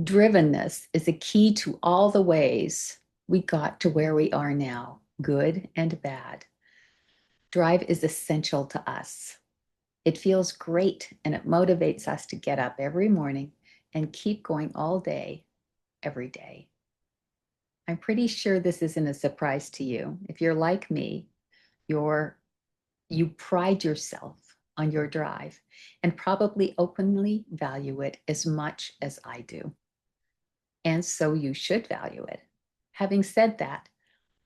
Drivenness is a key to all the ways we got to where we are now, good and bad. Drive is essential to us. It feels great and it motivates us to get up every morning and keep going all day, every day. I'm pretty sure this isn't a surprise to you. If you're like me, you're you pride yourself on your drive and probably openly value it as much as I do. And so you should value it. Having said that,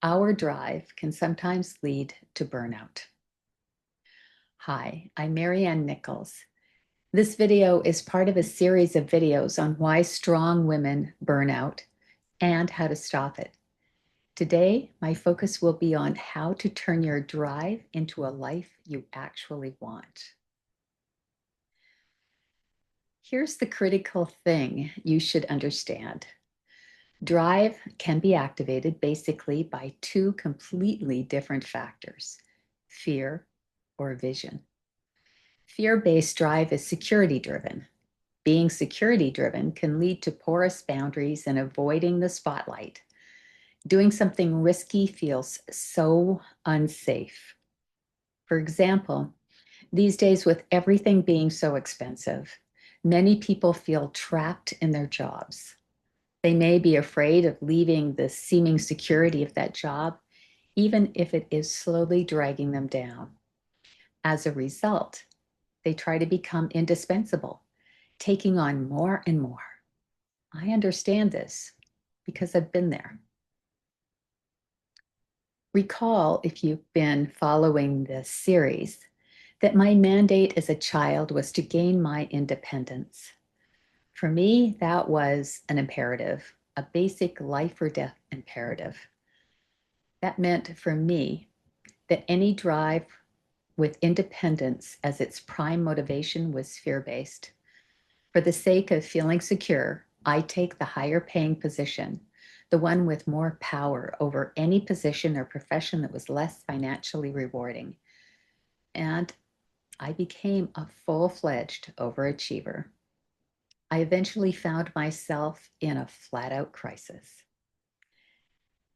our drive can sometimes lead to burnout. Hi, I'm Maryanne Nicholls. This video is part of a series of videos on why strong women burn out and how to stop it. Today, my focus will be on how to turn your drive into a life you actually want. Here's the critical thing you should understand. Drive can be activated basically by two completely different factors, fear or vision. Fear-based drive is security-driven. Being security-driven can lead to porous boundaries and avoiding the spotlight. Doing something risky feels so unsafe. For example, these days with everything being so expensive, many people feel trapped in their jobs. They may be afraid of leaving the seeming security of that job, even if it is slowly dragging them down. As a result, they try to become indispensable, taking on more and more. I understand this because I've been there. Recall, if you've been following this series, that my mandate as a child was to gain my independence. For me, that was an imperative, a basic life or death imperative. That meant for me that any drive with independence as its prime motivation was fear-based. For the sake of feeling secure, I take the higher paying position, the one with more power over any position or profession that was less financially rewarding. And I became a full-fledged overachiever. I eventually found myself in a flat-out crisis.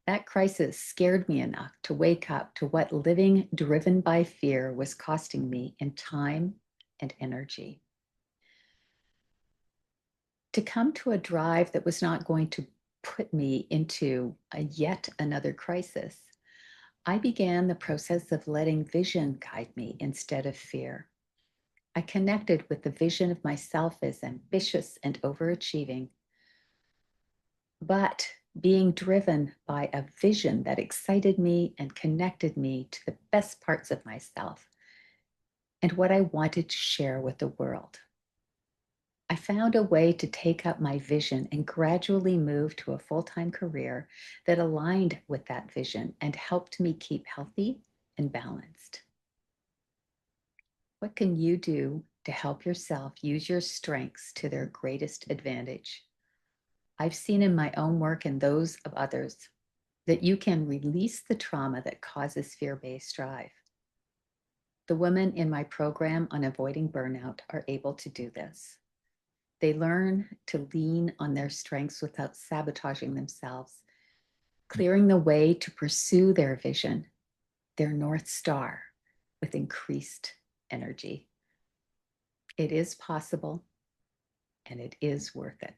That crisis scared me enough to wake up to what living driven by fear was costing me in time and energy. To come to a drive that was not going to put me into yet another crisis, I began the process of letting vision guide me instead of fear. I connected with the vision of myself as ambitious and overachieving, but being driven by a vision that excited me and connected me to the best parts of myself and what I wanted to share with the world. I found a way to take up my vision and gradually move to a full-time career that aligned with that vision and helped me keep healthy and balanced. What can you do to help yourself use your strengths to their greatest advantage? I've seen in my own work and those of others that you can release the trauma that causes fear-based drive. The women in my program on avoiding burnout are able to do this. They learn to lean on their strengths without sabotaging themselves, clearing the way to pursue their vision, their North Star, with increased energy. It is possible, and it is worth it.